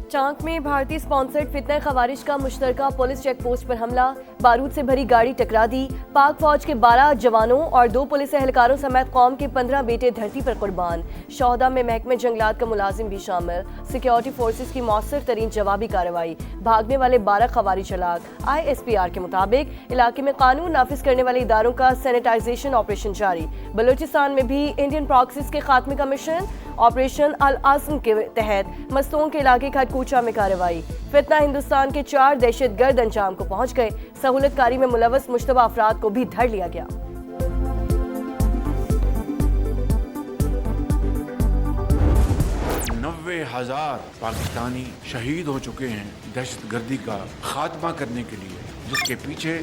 चांक में भारतीय स्पॉन्सर्ड फितना खवारिज का मुश्तरका पुलिस चेक पोस्ट पर हमला, बारूद से भरी गाड़ी टकरा दी। पाक फौज के 12 जवानों और 2 पुलिस एहलकारों समेत कौम के 15 बेटे धरती पर कुर्बान। शोहदा में महकमे जंगलात का मुलाजिम भी शामिल। सिक्योरिटी फोर्सेस की मौसर तरीन जवाबी कार्रवाई, भागने वाले 12 खवारिज हलाक। ISPR के मुताबिक इलाके में कानून नाफिज करने वाले इदारों का सैनिटाइजेशन ऑपरेशन जारी। बलूचिस्तान में भी इंडियन प्रॉक्सीज के खात्मे का मिशन, ऑपरेशन अल आज़म के तहत मस्तून के इलाके खटकूचा में कार्रवाई। फितना हिंदुस्तान के 4 दहशतगर्द अंजाम को पहुंच गए। सहूलतकारी में मुलव्वस मुश्तबा अफराद को भी धर लिया गया। 90,000 पाकिस्तानी शहीद हो चुके हैं दहशतगर्दी का खात्मा करने के लिए, जिसके पीछे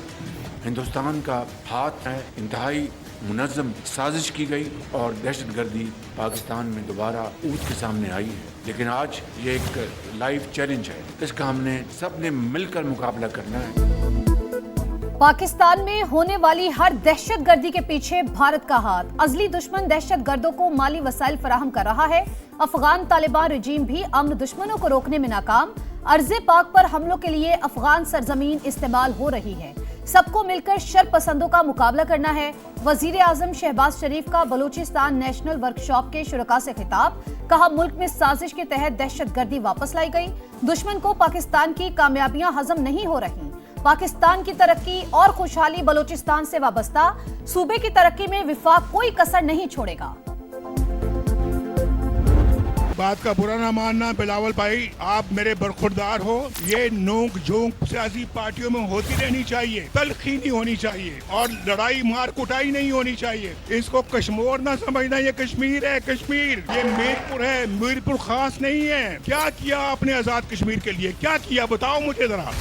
हिंदुस्तान का हाथ है। इंतहाई मुनज़्ज़म साजिश की गई और दहशतगर्दी पाकिस्तान में दोबारा ऊँच के सामने आई है। लेकिन आज ये एक लाइव चैलेंज है, इसका हमने सब ने मिलकर मुकाबला करना है। पाकिस्तान में होने वाली हर दहशतगर्दी के पीछे भारत का हाथ। अजली दुश्मन दहशतगर्दों को माली वसाइल फराहम कर रहा है। अफगान तालिबान रजीम भी अमन दुश्मनों को रोकने में नाकाम। अर्ज़े पाक पर हमलों के लिए अफगान सरजमीन इस्तेमाल हो रही है। सबको मिलकर शर पसंदों का मुकाबला करना है। वजीर आजम शहबाज शरीफ का बलूचिस्तान नेशनल वर्कशॉप के शुरका से खिताब। कहा, मुल्क में साजिश के तहत दहशतगर्दी वापस लाई गई। दुश्मन को पाकिस्तान की कामयाबियां हजम नहीं हो रही। पाकिस्तान की तरक्की और खुशहाली बलूचिस्तान से वाबस्ता। सूबे की तरक्की में विफाक कोई कसर नहीं छोड़ेगा। बात का बुरा ना मानना बिलावल भाई, आप मेरे बरखुरदार हो। ये नोक झोंक सियासी पार्टियों में होती रहनी चाहिए, तलखी नहीं होनी चाहिए और लड़ाई मार कुटाई नहीं होनी चाहिए। इसको कश्मीर ना समझना, ये कश्मीर है। कश्मीर ये मीरपुर है, मीरपुर खास नहीं है। क्या किया आपने आजाद कश्मीर के लिए, क्या किया बताओ मुझे जरा।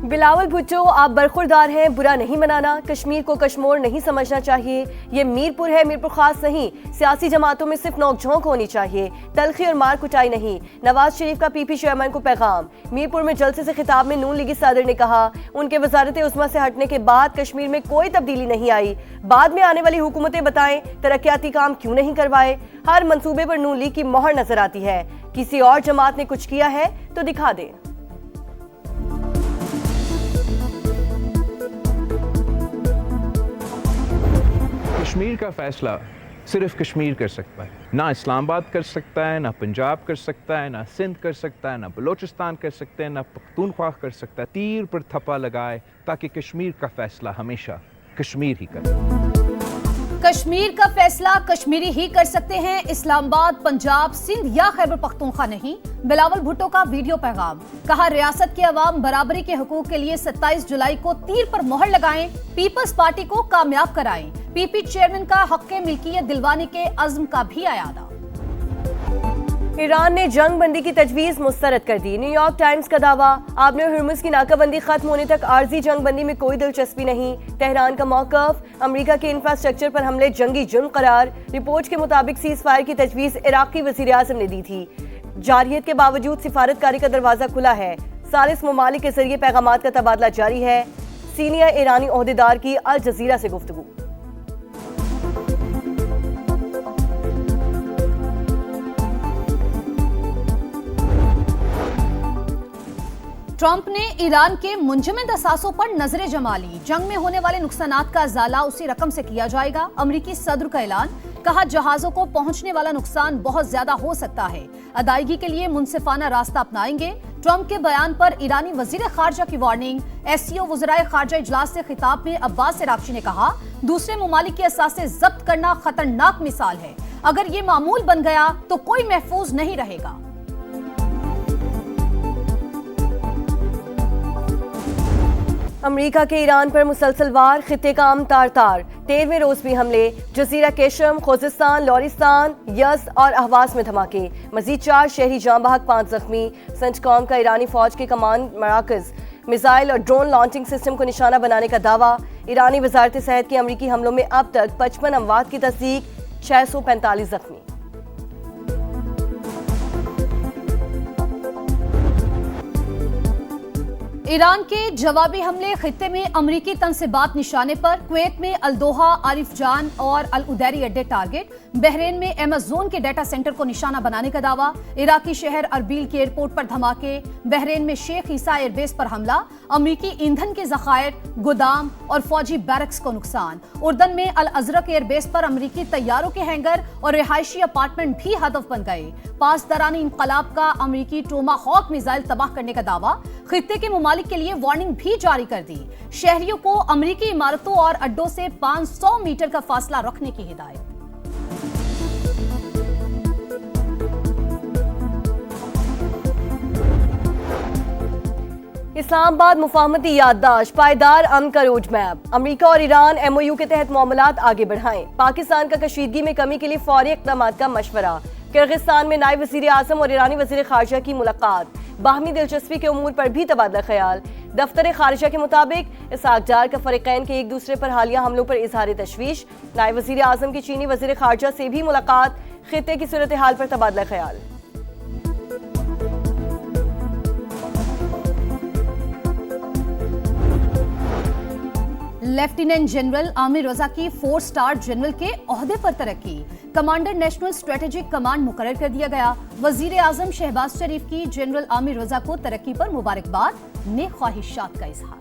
बिलावल भुट्टो, आप बरखुरदार हैं, बुरा नहीं मनाना। कश्मीर को कश्मीर नहीं समझना चाहिए। ये मीरपुर है, मीरपुर खास नहीं। सियासी जमातों में सिर्फ नोकझोंक होनी चाहिए, तलखी और मार कुटाई नहीं। नवाज शरीफ का PP चेयरमैन को पैगाम। मीरपुर में जलसे से खिताब में नून लीगी सदर ने कहा, उनके वजारत उस्मा से हटने के बाद कश्मीर में कोई तब्दीली नहीं आई। बाद में आने वाली हुकूमतें बताएं तरक्याती काम क्यों नहीं करवाए। हर मंसूबे पर नून लीग की मोहर नजर आती है। किसी और जमात ने कुछ किया है तो दिखा दें। कश्मीर का फैसला सिर्फ कश्मीर कर सकता है, ना इस्लामाबाद कर सकता है, ना पंजाब कर सकता है, ना सिंध कर सकता है, ना बलूचिस्तान कर सकते हैं, ना पख्तूनख्वा कर सकता है। तीर पर थप्पा लगाए ताकि कश्मीर का फैसला हमेशा कश्मीर ही करे। कश्मीर का फैसला कश्मीरी ही कर सकते हैं, इस्लामाबाद, पंजाब, सिंध या खैबर पख्तूनख्वा नहीं। बिलावल भुट्टो का वीडियो पैगाम। कहा, रियासत के अवाम बराबरी के हकूक के लिए 27 जुलाई को तीर पर मोहर लगाएं, पीपल्स पार्टी को कामयाब कराएं। PP चेयरमैन का हक़ मिल्कियत दिलवाने के अज़्म का भी अयादा। ईरान ने जंग बंदी की तजवीज मुस्तरद कर दी। न्यूयॉर्क टाइम्स का दावा, आपने हर्मुज़ की नाकाबंदी खत्म होने तक आर्जी जंग बंदी में कोई दिलचस्पी नहीं। तेहरान का मौक़िफ़, अमरीका के इंफ्रास्ट्रक्चर पर हमले जंगी जुर्म करार। रिपोर्ट के मुताबिक सीज़ फायर की तजवीज़ इराक़ी वज़ीर आज़म ने दी थी। जारियत के बावजूद सिफारतकारी का दरवाज़ा खुला है। सालिस ममालिक के जरिए पैगामात का तबादला जारी है। सीनियर ईरानी ओहदेदार की अल जज़ीरा से गुफ्तगू। ट्रंप ने ईरान के मुंजमद असासों पर नजरें जमा ली। जंग में होने वाले नुकसानात का इजाला उसी रकम से किया जाएगा। अमरीकी सदर का ऐलान। कहा, जहाजों को पहुंचने वाला नुकसान बहुत ज्यादा हो सकता है। अदायगी के लिए मुनसिफाना रास्ता अपनाएंगे। ट्रंप के बयान पर ईरानी वजीर खारजा की वार्निंग। SCO वज़राए खारजा इजलास से खिताब में अब्बास इराक्ची ने कहा, दूसरे ममालिक के असासे जब्त करना खतरनाक मिसाल है। अगर ये मामूल बन गया तो कोई महफूज नहीं रहेगा। अमरीका के ईरान पर मुसलसल वार, खित्ते का अमन तार तार। 13वें रोज भी हमले। जजीरा केशम, खोजिस्तान, लौरिस्तान, यज़्द और अहवाज में धमाके। मजीद 4 शहरी जाँ बहक, 5 जख्मी। सेंटकॉम का ईरानी फौज के कमांड मराकज मिसाइल और ड्रोन लॉन्चिंग सिस्टम को निशाना बनाने का दावा। ईरानी वजारत सेहत की अमरीकी हमलों में अब तक 55 अमवात की तस्दीक, 645 जख्मी। ईरान के जवाबी हमले खित्ते में अमरीकी तनसीबात निशाने पर। कुवैत में अल-दोहा, आरिफ जान और अल-उदैरी अड्डे टारगेट। बहरीन में अमेज़न के डाटा सेंटर को निशाना बनाने का दावा। इराकी शहर अरबील के एयरपोर्ट पर धमाके। बहरीन में शेख ईसा एयरबेस पर हमला। अमरीकी ईंधन के ज़खायर, गोदाम और फौजी बैरक्स को नुकसान। उर्दन में अल अजरक एयरबेस पर अमरीकी तैयारों के हैंगर और रिहायशी अपार्टमेंट भी हदफ बन गए। पासदारानी इंकलाब का अमरीकी टोमाहॉक मिसाइल तबाह करने का दावा। खित्ते के ममालिक के लिए वार्निंग भी जारी कर दी। शहरियों को अमरीकी इमारतों और अड्डों से 500 मीटर का फासला रखने की हिदायत। इस्लामाबाद मुफाहमती याददाश्त, पायदार अमन का रोड मैप। अमरीका और ईरान MOU के तहत मामलात आगे बढ़ाएं। पाकिस्तान का कशीदगी में कमी के लिए फौरी इक़दाम का मशवरा। किर्गिस्तान में नायब वज़ीर आज़म और ईरानी वज़ीर ख़ारिजा की मुलाकात। बाहमी दिलचस्पी के उमूर पर भी तबादला ख्याल। दफ्तर ख़ारिजा के मुताबिक इसहाक डार का फ़रीक़ैन के एक दूसरे पर हालिया हमलों पर इजहार तशवीश। नायब वज़ीर आज़म की चीनी वज़ीर ख़ारिजा से भी मुलाकात। खित्ते की सूरत हाल पर तबादला ख्याल। लेफ्टिनेंट जनरल आमिर रजा की 4 स्टार जनरल के ओहदे पर तरक्की। कमांडर नेशनल स्ट्रेटेजिक कमांड मुकर्रर कर दिया गया। वजीर आजम शहबाज शरीफ की जनरल आमिर रजा को तरक्की पर मुबारकबाद, नेक ख्वाहिशात का इजहार।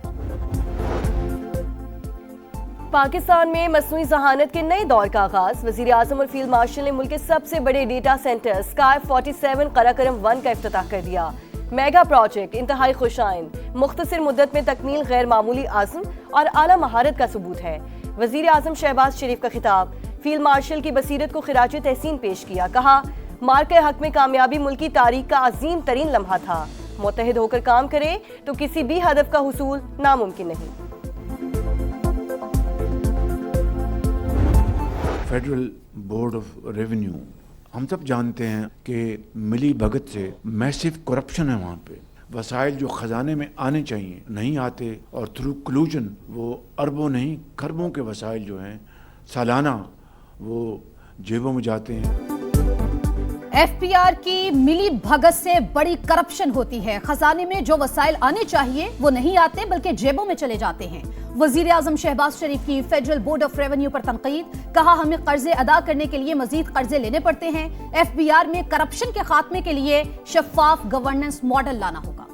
पाकिस्तान में मसनूई जहानत के नए दौर का आगाज। वजीर आजम और फील्ड मार्शल ने मुल्क के सबसे बड़े डेटा सेंटर स्काई 47 कराकरम 1 का इफ्तिताह कर दिया। मेगा प्रोजेक्ट इंतहाई खुशाइन, मुख्तसर मुद्दत में तकमील गैर मामूली आज़म और आला महारत का सबूत है। वजीर आजम शहबाज शरीफ का खिताब। फील्ड मार्शल की बसीरत को खिराज तहसीन पेश किया। कहा, मार्के हक में कामयाबी मुल्क की तारीख का अजीम तरीन लम्हा था। मुत्तहिद होकर काम करे तो किसी भी हदफ का हुसूल नामुमकिन नहीं। फेडरल बोर्ड ऑफ रेवेन्यू, हम सब जानते हैं कि मिली भगत से मैसिव करप्शन है वहाँ पे। वसाइल जो ख़जाने में आने चाहिए नहीं आते और थ्रू कलूजन वो अरबों नहीं खरबों के वसाइल जो हैं सालाना वो जेबों में जाते हैं। FPR की मिली भगत से बड़ी करप्शन होती है। खजाने में जो वसाइल आने चाहिए वो नहीं आते बल्कि जेबों में चले जाते हैं। वजीर आजम शहबाज शरीफ की फेडरल बोर्ड ऑफ रेवेन्यू पर तनकीद। कहा, हमें कर्जे अदा करने के लिए मजीद कर्जे लेने पड़ते हैं। FBR में करप्शन के खात्मे के लिए शफाफ गवर्नेंस मॉडल लाना होगा।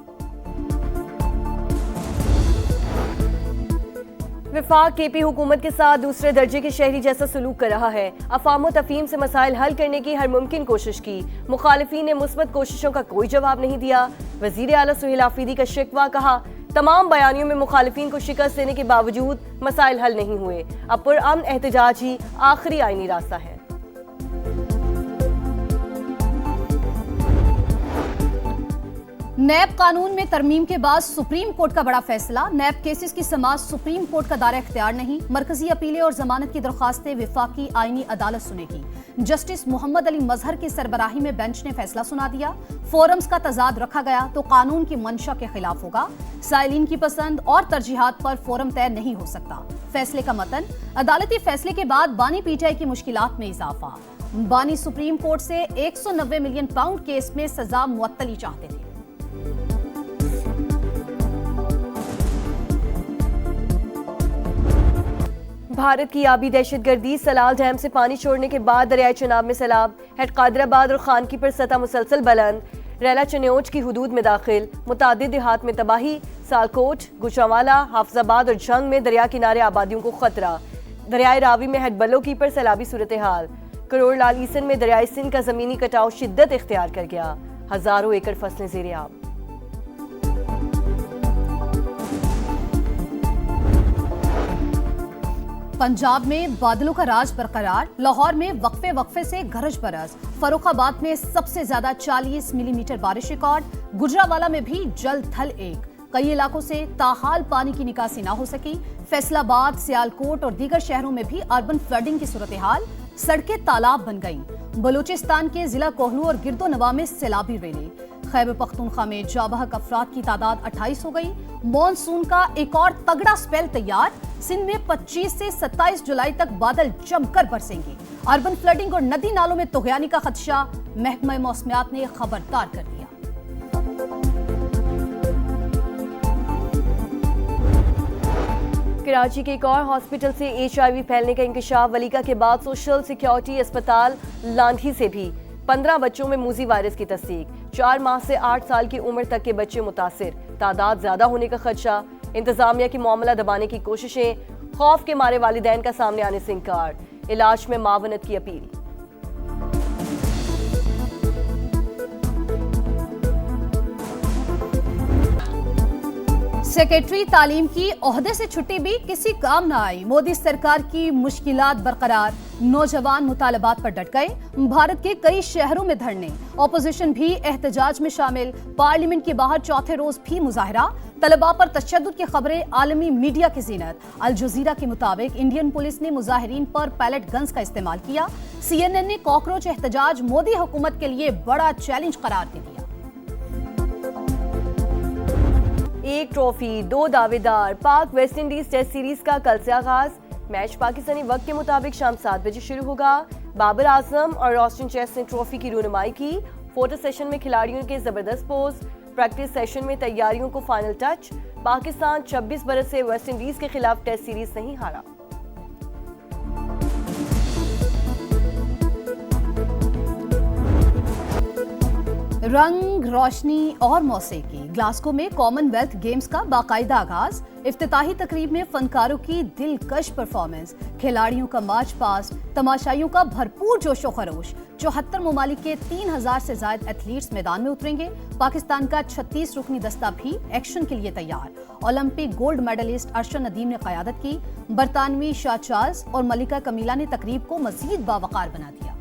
विफाक KP हुकूमत के साथ दूसरे दर्जे के शहरी जैसा सलूक कर रहा है। अफाम तफहीम से मसाइल हल करने की हर मुमकिन कोशिश की। मुखालिफिन ने मुस्बत कोशिशों का कोई जवाब नहीं दिया। वजीर आला सुहेल आफरीदी का शिकवा। कहा, तमाम बयानियों में मुखालिफिन को शिकस्त देने के बावजूद मसाइल हल नहीं हुए। अब पुरअमन एहतजाज ही आखिरी आईनी रास्ता है। नैब कानून में तरमीम के बाद सुप्रीम कोर्ट का बड़ा फैसला। नैब केसेस की समाअत सुप्रीम कोर्ट का दायरा इख्तियार नहीं। मरकजी अपीलें और जमानत की दरख्वास्तें विफाकी आईनी अदालत सुनेगी। जस्टिस मोहम्मद अली मजहर की सरबराही में बेंच ने फैसला सुना दिया। फोरम्स का तजाद रखा गया तो कानून की मंशा के खिलाफ होगा। साइलिन की पसंद और तरजीहात पर फोरम तय नहीं हो सकता। फैसले का मतन, अदालती फैसले के बाद बानी PTI की मुश्किलात में इजाफा। बानी सुप्रीम कोर्ट से 190 मिलियन पाउंड केस में सजा मुअत्तली चाहते थे। भारत की आबी दहशतगर्दी। सलाल डैम से पानी छोड़ने के बाद दरियाई चनाब में सैलाब। हेड कादराबाद और खानकी पर सतह मुसलसल बुलंद। रैला चन्योज की हुदूद में दाखिल। मुतादिद देहात में तबाही। सालकोट, गुजरांवाला, हाफजाबाद और जंग में दरिया किनारे आबादियों को खतरा। दरियाई रावी में हेड बल्लो की पर सैलाबी सूरत हाल। करोड़ लाल ईसन में दरियाई सिंध का जमीनी कटाव शिद्दत इख्तियार कर गया। हजारों एकड़ फसलें ज़ेरे आब। पंजाब में बादलों का राज बरकरार। लाहौर में वक्फे से गरज बरस। फर्रुखाबाद में सबसे ज्यादा 40 मिलीमीटर बारिश रिकॉर्ड। गुजरांवाला में भी जल थल एक। कई इलाकों से ताहाल पानी की निकासी ना हो सकी। फैसलाबाद, सियालकोट और दीगर शहरों में भी अर्बन फ्लडिंग की सूरत हाल। सड़कें तालाब बन गईं। बलूचिस्तान के जिला कोहलू और गिरदो नवा में सैलाबी रैली। खैबर पख्तूनख्वा में जाबहक अफराद की तादाद 28 हो गई। मॉनसून का एक और तगड़ा स्पेल तैयार। सिंध में 25 से 27 जुलाई तक बादल जमकर बरसेंगे। अर्बन फ्लडिंग और नदी नालों में तुगयानी का खदशा। महकमा मौसमियात ने खबरदार कर दिया। कराची के एक और हॉस्पिटल से HIV फैलने का इंकशाफ। वलीका के बाद सोशल सिक्योरिटी अस्पताल लांधी से भी 15 बच्चों में मूजी वायरस की तस्दीक। 4 माह से 8 साल की उम्र तक के बच्चे मुतासिर। तादाद ज्यादा होने का खदशा। इंतजामिया की मामला दबाने की कोशिशें। खौफ के मारे वालिदैन का सामने आने से इनकार। इलाज में मावनत की अपील। सेक्रेटरी तालीम की ओहदे से छुट्टी भी किसी काम न आई। मोदी सरकार की मुश्किलात बरकरार। नौजवान मुतालबात पर डट गए। भारत के कई शहरों में धरने। ऑपोजिशन भी एहतजाज में शामिल। पार्लियामेंट के बाहर चौथे रोज भी मुजाहरा। तलबा पर तशद्दुद की खबरें आलमी मीडिया की जीनत। अल जजीरा के मुताबिक इंडियन पुलिस ने मुजाहिरीन पर पैलेट गन्स का इस्तेमाल किया। CNN ने कॉकरोच एहतजाज मोदी हुकूमत के लिए बड़ा चैलेंज करार दे दिया। एक ट्रॉफी, 2 दावेदार। पाक वेस्ट इंडीज टेस्ट सीरीज का कल से आगाज। मैच पाकिस्तानी वक्त के मुताबिक शाम 7 बजे शुरू होगा। बाबर आजम और ऑस्टिन चेस ने ट्रॉफी की रुनुमाई की। फोटो सेशन में खिलाड़ियों के जबरदस्त पोज। प्रैक्टिस सेशन में तैयारियों को फाइनल टच। पाकिस्तान 26 बरस से वेस्ट इंडीज के खिलाफ टेस्ट सीरीज नहीं हारा। रंग, रोशनी और मौसीकी। ग्लासगो में कॉमनवेल्थ गेम्स का बाकायदा आगाज। इफ्तिताही तकरीब में फनकारों की दिलकश परफॉर्मेंस। खिलाड़ियों का मार्च पास्ट। तमाशाइयों का भरपूर जोशो खरोश। 74 ममालिक के 3000 से ज्यादा एथलीट्स मैदान में उतरेंगे। पाकिस्तान का 36 रुकनी दस्ता भी एक्शन के लिए तैयार। Olympic gold medallist Arshad Nadeem ने क़यादत की। बरतानवी शाह चार्ल्स और मलिका कमीला ने तकरीब को मजीद बावकार बना दिया।